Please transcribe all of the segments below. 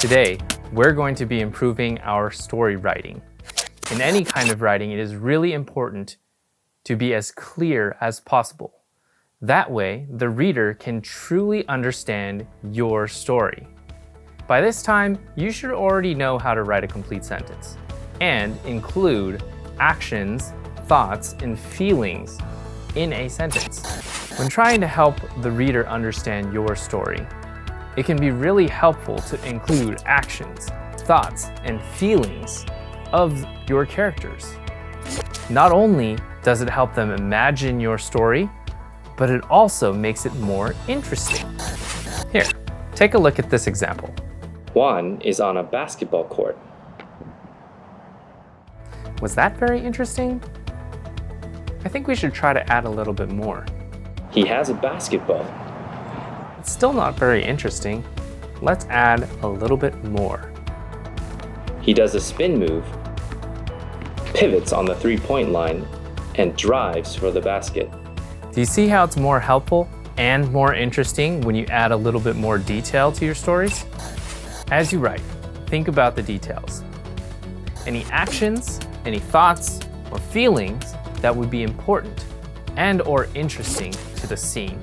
Today, we're going to be improving our story writing. In any kind of writing, it is really important to be as clear as possible. That way, the reader can truly understand your story. By this time, you should already know how to write a complete sentence and include actions, thoughts, and feelings in a sentence. When trying to help the reader understand your story, it can be really helpful to include actions, thoughts, and feelings of your characters. Not only does it help them imagine your story, but it also makes it more interesting. Here, take a look at this example. Juan is on a basketball court. Was that very interesting? I think we should try to add a little bit more. He has a basketball. It's still not very interesting. Let's add a little bit more. He does a spin move, pivots on the three-point line, and drives for the basket. Do you see how it's more helpful and more interesting when you add a little bit more detail to your stories? As you write, think about the details. Any actions, any thoughts, or feelings that would be important and or interesting to the scene.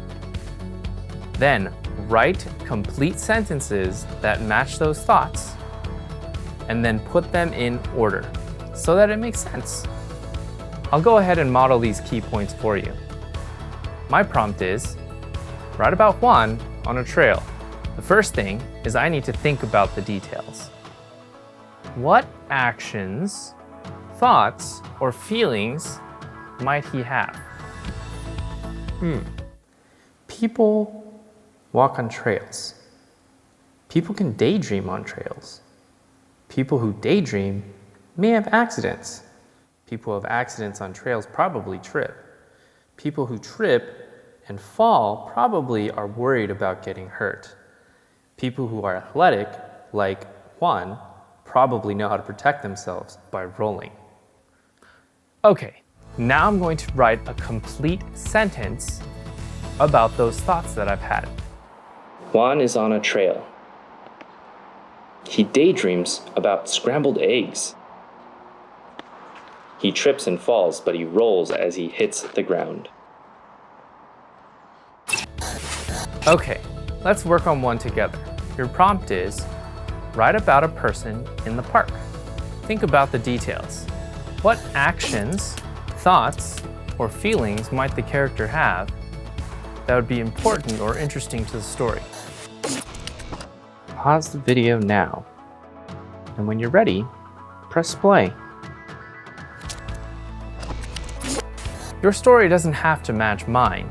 Then, write complete sentences that match those thoughts, and then put them in order so that it makes sense. I'll go ahead and model these key points for you. My prompt is, write about Juan on a trail. The first thing is I need to think about the details. What actions, thoughts, or feelings might he have? People walk on trails. People can daydream on trails. People who daydream may have accidents. People who have accidents on trails probably trip. People who trip and fall probably are worried about getting hurt. People who are athletic, like Juan, probably know how to protect themselves by rolling. Okay, now I'm going to write a complete sentence about those thoughts that I've had. Juan is on a trail. He daydreams about scrambled eggs. He trips and falls, but he rolls as he hits the ground. Okay, let's work on one together. Your prompt is, write about a person in the park. Think about the details. What actions, thoughts, or feelings might the character have that would be important or interesting to the story? Pause the video now, and when you're ready, press play. Your story doesn't have to match mine.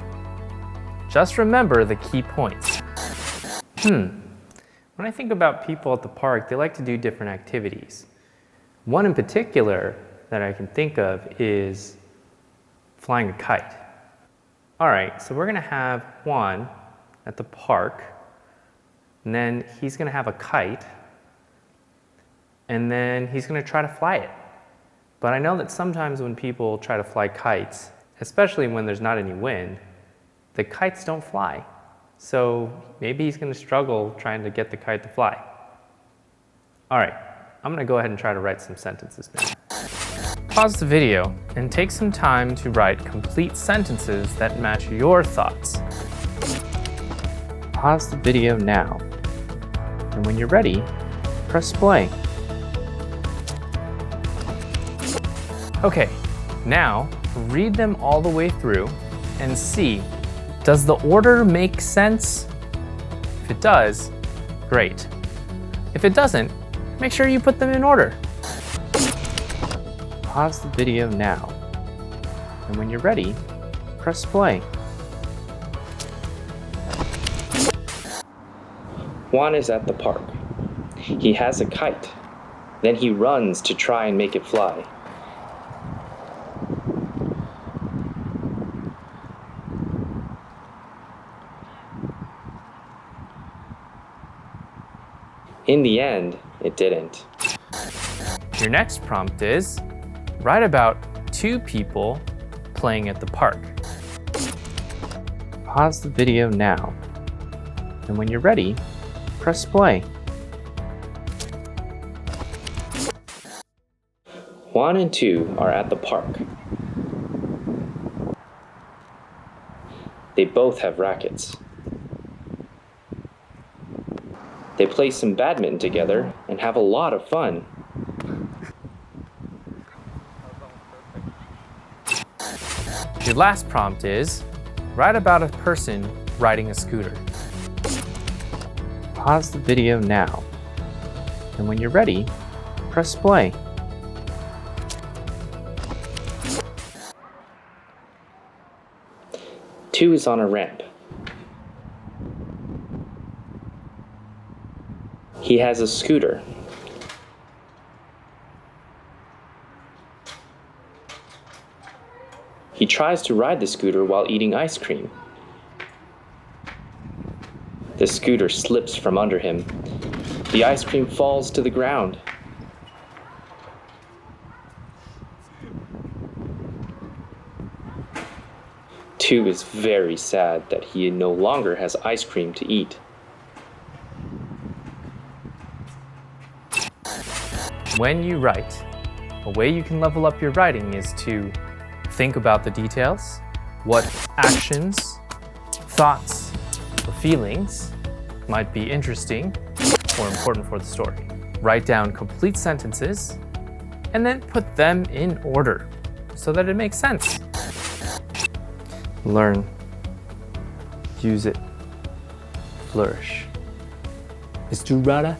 Just remember the key points. When I think about people at the park, they like to do different activities. One in particular that I can think of is flying a kite. All right, so we're gonna have Juan at the park, and then he's gonna have a kite, and then he's gonna try to fly it. But I know that sometimes when people try to fly kites, especially when there's not any wind, the kites don't fly. So maybe he's gonna struggle trying to get the kite to fly. All right, I'm gonna go ahead and try to write some sentences now. Pause the video and take some time to write complete sentences that match your thoughts. Pause the video now, and when you're ready, press play. Okay, now read them all the way through and see, does the order make sense? If it does, great. If it doesn't, make sure you put them in order. Pause the video now, and when you're ready, press play. Juan is at the park. He has a kite. Then he runs to try and make it fly. In the end, it didn't. Your next prompt is, write about two people playing at the park. Pause the video now, and when you're ready, press play. Juan and Tu are at the park. They both have rackets. They play some badminton together and have a lot of fun. Your last prompt is, write about a person riding a scooter. Pause the video now, and when you're ready, press play. Tu is on a ramp. He has a scooter. He tries to ride the scooter while eating ice cream. The scooter slips from under him. The ice cream falls to the ground. Tu is very sad that he no longer has ice cream to eat. When you write, a way you can level up your writing is to think about the details, what actions, thoughts, or feelings might be interesting or important for the story. Write down complete sentences and then put them in order so that it makes sense. Learn, use it, flourish. Mr. Urata,